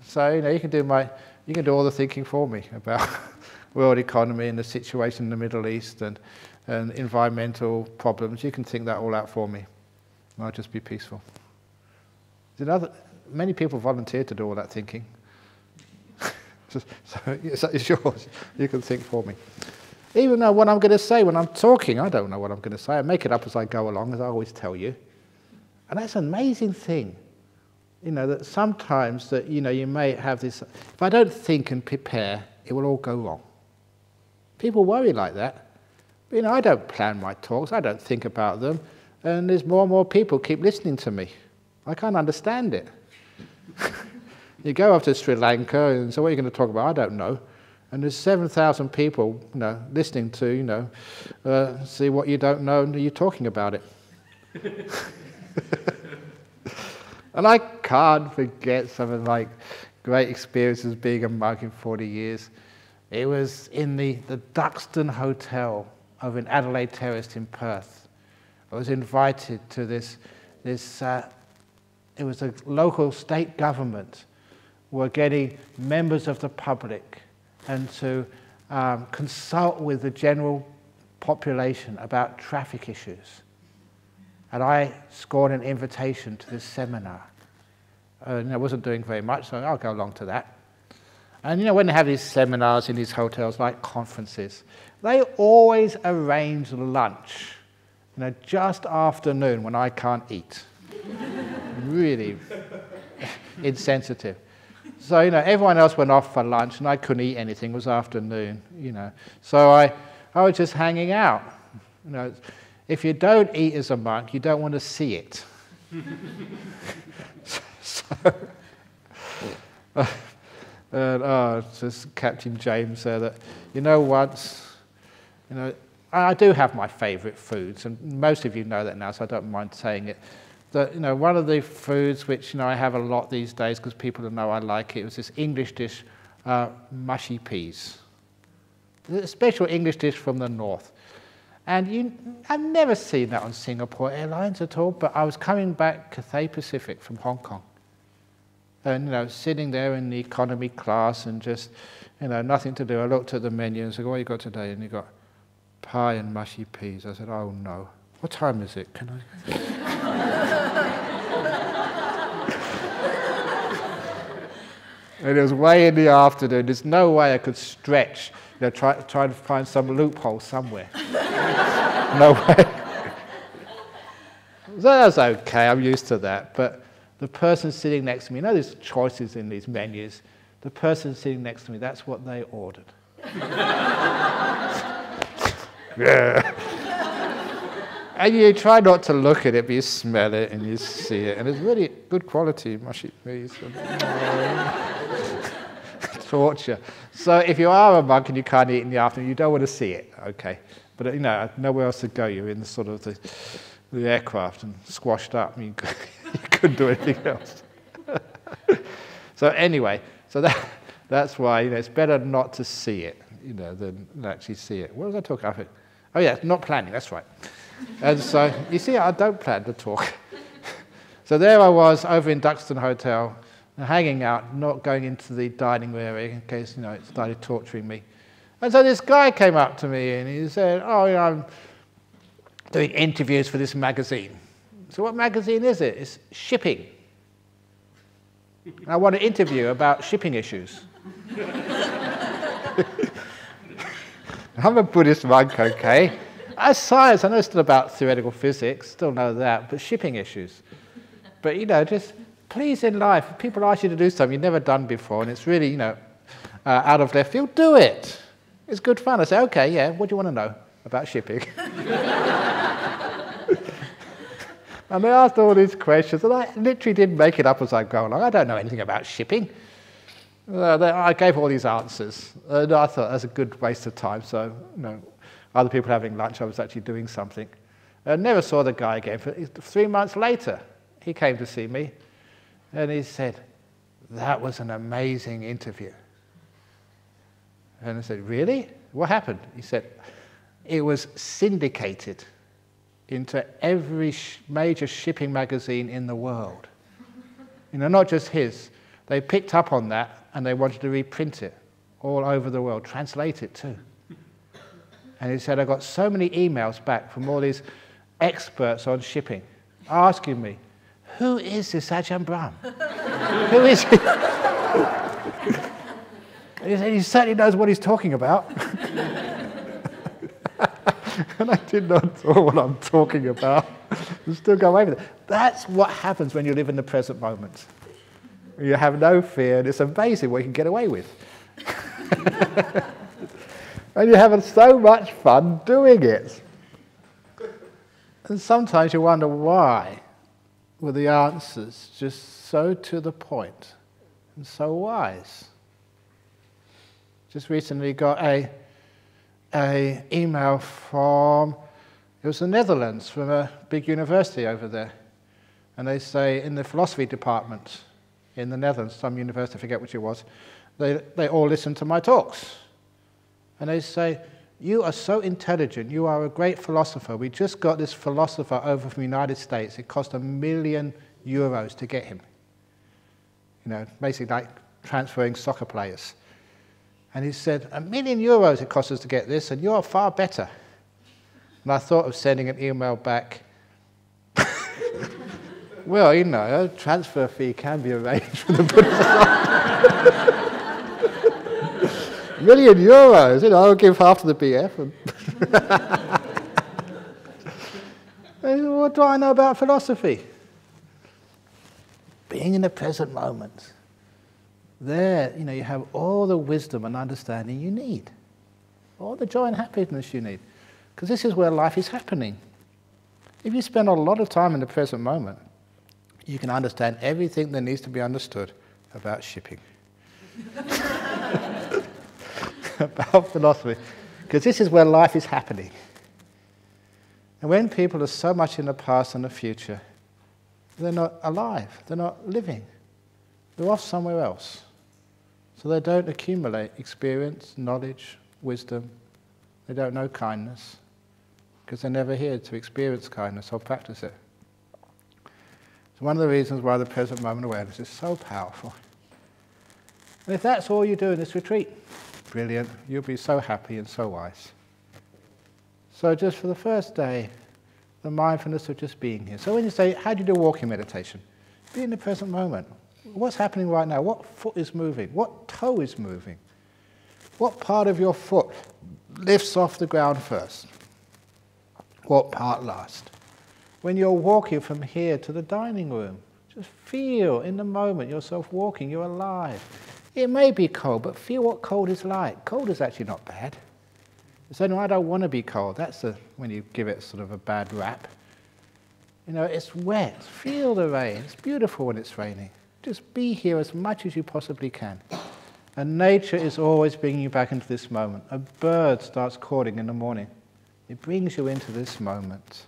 Speaker 1: So you can do all the thinking for me about world economy and the situation in the Middle East and environmental problems. You can think that all out for me. And I'll just be peaceful. Many people volunteer to do all that thinking. So it's yours. You can think for me. Even though what I'm going to say when I'm talking, I don't know what I'm going to say. I make it up as I go along, as I always tell you. And that's an amazing thing. That sometimes that, you may have this, if I don't think and prepare, it will all go wrong. People worry like that. But, I don't plan my talks, I don't think about them, and there's more and more people keep listening to me. I can't understand it. You go off to Sri Lanka, and so what are you going to talk about? I don't know. And there's 7,000 people, listening to, see what you don't know, and you're talking about it. And I can't forget some of my great experiences being a monk in 40 years. It was in the Duxton Hotel over in Adelaide Terrace in Perth. I was invited to this it was a local state government were getting members of the public and to consult with the general population about traffic issues. And I scored an invitation to this seminar. And I wasn't doing very much, so I'll go along to that. And when they have these seminars in these hotels, like conferences, they always arrange lunch, just after noon when I can't eat. Really insensitive. So, everyone else went off for lunch and I couldn't eat anything. It was afternoon, So I was just hanging out. If you don't eat as a monk, you don't want to see it. Just Captain James said that, once, I do have my favourite foods, and most of you know that now, so I don't mind saying it. That, one of the foods which, I have a lot these days because people know I like it, was this English dish, mushy peas. A special English dish from the north. And I've never seen that on Singapore Airlines at all, but I was coming back Cathay Pacific from Hong Kong. And, sitting there in the economy class and just, nothing to do. I looked at the menu and said, what you got today? And you got pie and mushy peas. I said, oh no. What time is it? Can I? And it was way in the afternoon. There's no way I could stretch, try to find some loophole somewhere. No way. So that's okay, I'm used to that. But the person sitting next to me, there's choices in these menus. The person sitting next to me, that's what they ordered. Yeah. And you try not to look at it, but you smell it and you see it. And it's really good quality mushy peas. Torture. So if you are a monk and you can't eat in the afternoon, you don't want to see it, okay? But nowhere else to go. You're in sort of the aircraft and squashed up. You couldn't do anything else. So anyway, that's why it's better not to see it, than actually see it. What was I talking about? Oh yeah, not planning. That's right. And so you see, I don't plan to talk. So there I was over in Duxton Hotel. hanging out, not going into the dining room area in case, it started torturing me. And so this guy came up to me and he said, I'm doing interviews for this magazine. So what magazine is it? It's Shipping. I want to interview about shipping issues. I'm a Buddhist monk, okay? As science, I know still about theoretical physics, still know that, but shipping issues. But, just please in life, if people ask you to do something you've never done before and it's really, out of left field, do it. It's good fun. I say, okay, yeah, what do you want to know about shipping? And they asked all these questions, and I literally didn't make it up as I go along. I don't know anything about shipping. I gave all these answers, and I thought that's a good waste of time. So, other people having lunch, I was actually doing something. I never saw the guy again. 3 months later, he came to see me, and he said, "That was an amazing interview." And I said, "Really? What happened?" He said, "It was syndicated into every major shipping magazine in the world. Not just his. They picked up on that and they wanted to reprint it all over the world, translate it too." And he said, "I got so many emails back from all these experts on shipping asking me, who is this Ajahn Brahm? Who is he?" And he said, "He certainly knows what he's talking about." And I did not know what I'm talking about. And still go away with it. That's what happens when you live in the present moment. You have no fear, and it's amazing what you can get away with. And you're having so much fun doing it. And sometimes you wonder why were the answers just so to the point and so wise. Just recently got a email from, it was the Netherlands, from a big university over there. And they say in the philosophy department in the Netherlands, some university, I forget which it was, they all listen to my talks. And they say, "You are so intelligent, you are a great philosopher. We just got this philosopher over from the United States. It cost €1 million to get him." Basically like transferring soccer players. And he said, €1 million it cost us to get this, and you're far better. And I thought of sending an email back. Well, a transfer fee can be arranged for the Buddhist. €1 million, I'll give half to the BF. And what do I know about philosophy? Being in the present moment. There, you have all the wisdom and understanding you need. All the joy and happiness you need. Because this is where life is happening. If you spend a lot of time in the present moment, you can understand everything that needs to be understood about shipping. About philosophy. Because this is where life is happening. And when people are so much in the past and the future, they're not alive, they're not living. They're off somewhere else. So they don't accumulate experience, knowledge, wisdom. They don't know kindness, because they're never here to experience kindness or practice it. It's one of the reasons why the present moment awareness is so powerful. And if that's all you do in this retreat, brilliant, you'll be so happy and so wise. So just for the first day, the mindfulness of just being here. So when you say, how do you do walking meditation? Be in the present moment. What's happening right now? What foot is moving? What toe is moving? What part of your foot lifts off the ground first? What part last? When you're walking from here to the dining room, just feel in the moment yourself walking, you're alive. It may be cold, but feel what cold is like. Cold is actually not bad. So no, I don't want to be cold. That's when you give it sort of a bad rap. It's wet. Feel the rain. It's beautiful when it's raining. Just be here as much as you possibly can. And nature is always bringing you back into this moment. A bird starts calling in the morning. It brings you into this moment.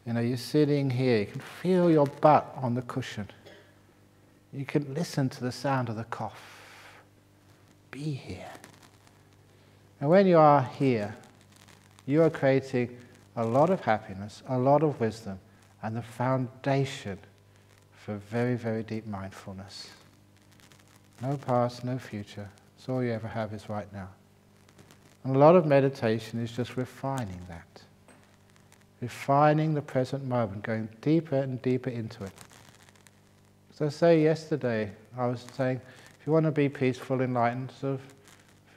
Speaker 1: You're sitting here. You can feel your butt on the cushion. You can listen to the sound of the cough. Be here. And when you are here, you are creating a lot of happiness, a lot of wisdom, and the foundation for very, very deep mindfulness. No past, no future. So all you ever have is right now. And a lot of meditation is just refining that. Refining the present moment, going deeper and deeper into it. So I say yesterday, I was saying, if you want to be peaceful, enlightened,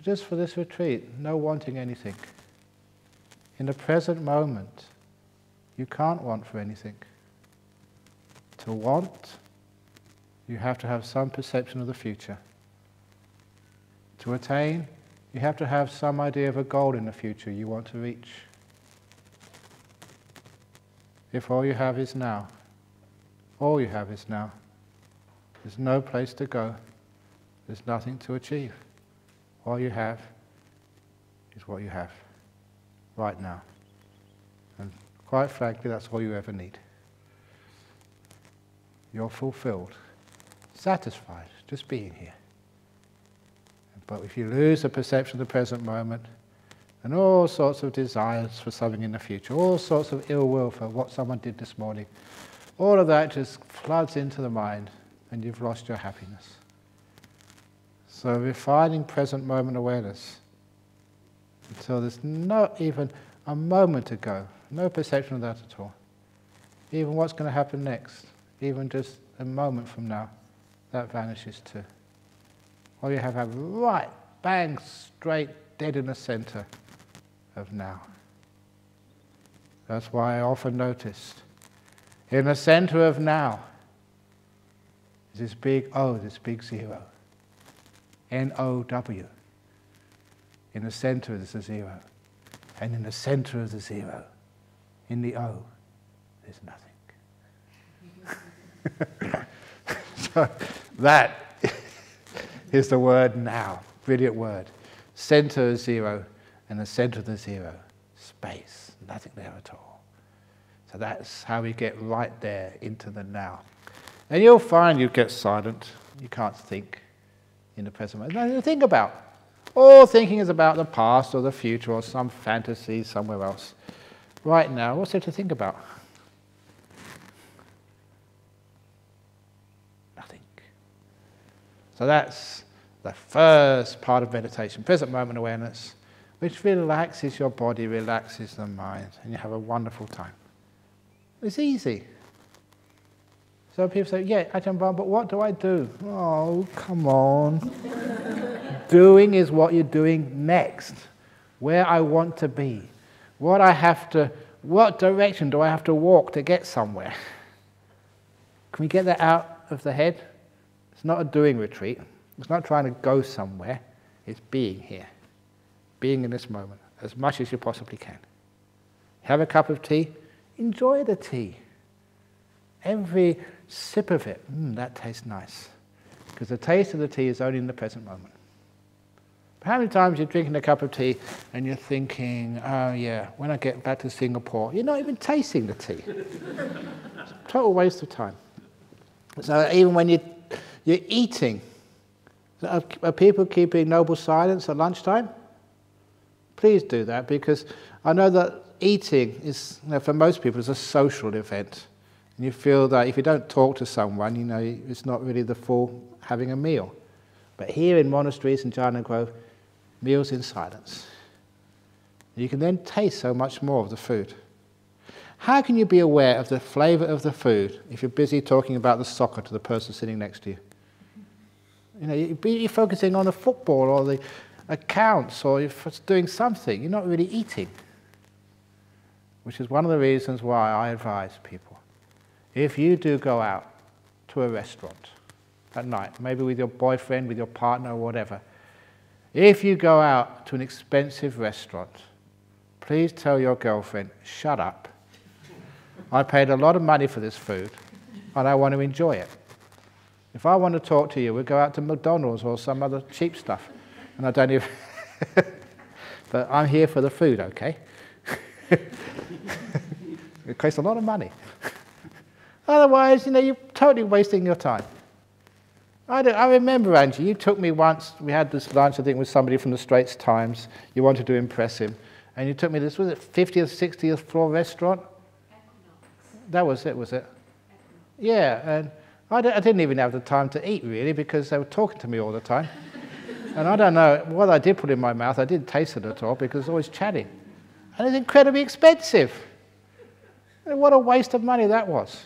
Speaker 1: just for this retreat, no wanting anything. In the present moment, you can't want for anything. To want, you have to have some perception of the future. To attain, you have to have some idea of a goal in the future you want to reach. If all you have is now, all you have is now, there's no place to go, there's nothing to achieve. All you have is what you have, right now. And quite frankly, that's all you ever need. You're fulfilled, satisfied, just being here. But if you lose the perception of the present moment, and all sorts of desires for something in the future, all sorts of ill will for what someone did this morning, all of that just floods into the mind, and you've lost your happiness. So refining present moment awareness until there's not even a moment ago, no perception of that at all. Even what's going to happen next, even just a moment from now, that vanishes too. All you have right, bang, straight, dead in the center of now. That's why I often noticed, in the center of now, is this big O, this big zero. N-O-W. In the center there's a zero. And in the center of the zero, in the O, there's nothing. So that is the word now. Brilliant word. Center of zero, and the center of the zero, space. Nothing there at all. So that's how we get right there into the now. And you'll find you get silent. You can't think in the present moment. Nothing to think about. All thinking is about the past or the future or some fantasy somewhere else. Right now, what's there to think about? Nothing. So that's the first part of meditation, present moment awareness, which relaxes your body, relaxes the mind, and you have a wonderful time. It's easy. So people say, yeah, Ajahn Brahm, but what do I do? Oh, come on. Doing is what you're doing next. Where I want to be. What direction do I have to walk to get somewhere? Can we get that out of the head? It's not a doing retreat. It's not trying to go somewhere. It's being here. Being in this moment as much as you possibly can. Have a cup of tea. Enjoy the tea. Every sip of it, that tastes nice. Because the taste of the tea is only in the present moment. How many times you're drinking a cup of tea and you're thinking, oh yeah, when I get back to Singapore, you're not even tasting the tea. It's a total waste of time. So even when you're eating, are people keeping noble silence at lunchtime? Please do that, because I know that eating is, for most people, is a social event. And you feel that if you don't talk to someone, it's not really the full having a meal. But here in monasteries in Jhana Grove, meals in silence. You can then taste so much more of the food. How can you be aware of the flavor of the food if you're busy talking about the soccer to the person sitting next to you? You're focusing on the football or the accounts, or you're doing something. You're not really eating. Which is one of the reasons why I advise people. If you do go out to a restaurant at night, maybe with your boyfriend, with your partner, or whatever, if you go out to an expensive restaurant, please tell your girlfriend, shut up. I paid a lot of money for this food, and I want to enjoy it. If I want to talk to you, we'll go out to McDonald's or some other cheap stuff, and I don't even... But I'm here for the food, okay? It costs a lot of money. Otherwise, you're totally wasting your time. I remember, Angie, you took me once, we had this lunch, I think, with somebody from the Straits Times. You wanted to impress him. And you took me this, was it 50th, 60th floor restaurant? That was it, was it? Yeah, and I didn't even have the time to eat, really, because they were talking to me all the time. And I don't know, what I did put in my mouth, I didn't taste it at all, because I was always chatting. And it's incredibly expensive. And what a waste of money that was.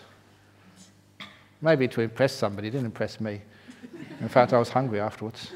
Speaker 1: Maybe to impress somebody, it didn't impress me. In fact, I was hungry afterwards.